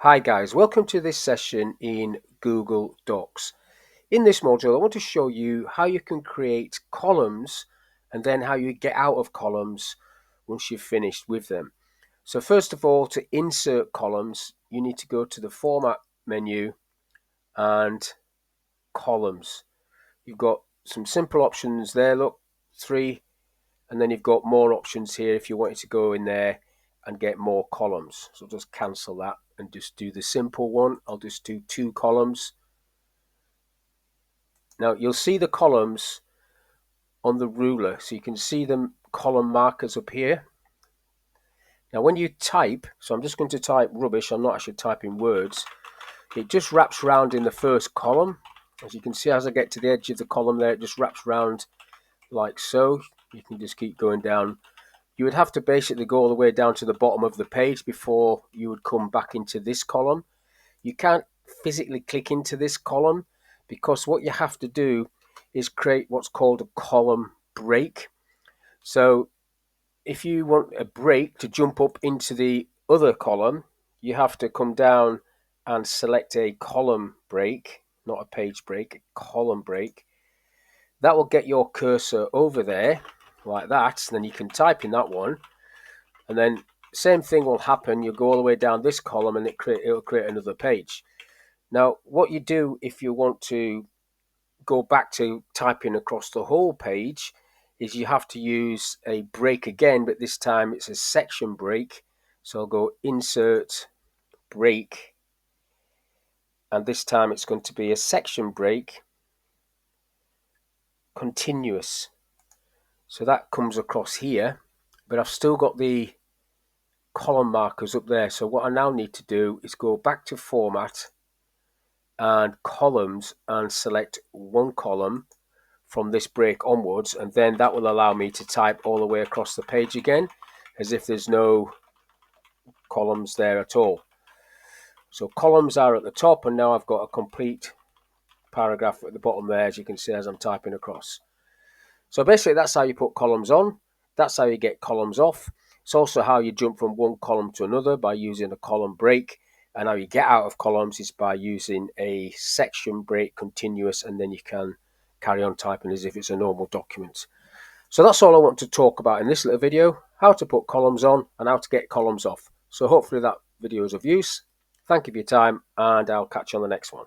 Hi guys, welcome to this session in Google Docs. In this module, I want to show you how you can create columns and then how you get out of columns once you've finished with them. So first of all, to insert columns, you need to go to the Format menu and Columns. You've got some simple options there, look, 3, and then you've got more options here if you wanted to go in there and get more columns. So just cancel that and just do the simple one. I'll just do 2 columns. Now you'll see the columns on the ruler, so you can see the column markers up here. Now when you type, so I'm just going to type rubbish, I'm not actually typing words, it just wraps around in the first column. As you can see, as I get to the edge of the column there, it just wraps around like so. You can just keep going down. You would have to basically go all the way down to the bottom of the page before you would come back into this column. You can't physically click into this column because what you have to do is create what's called a column break. So if you want a break to jump up into the other column, you have to come down and select a column break, not a page break, a column break. That will get your cursor over there like that, and then you can type in that one, and then same thing will happen. You'll go all the way down this column and it'll create another page. Now what you do if you want to go back to typing across the whole page is you have to use a break again, but this time it's a section break. So I'll go insert break, and this time it's going to be a section break continuous. So that comes across here, but I've still got the column markers up there. So what I now need to do is go back to Format and Columns and select one column from this break onwards, and then that will allow me to type all the way across the page again as if there's no columns there at all. So columns are at the top, and now I've got a complete paragraph at the bottom there, as you can see as I'm typing across. So basically that's how you put columns on, that's how you get columns off. It's also how you jump from one column to another by using a column break, and how you get out of columns is by using a section break continuous, and then you can carry on typing as if it's a normal document. So that's all I want to talk about in this little video, how to put columns on and how to get columns off. So hopefully that video is of use. Thank you for your time, and I'll catch you on the next one.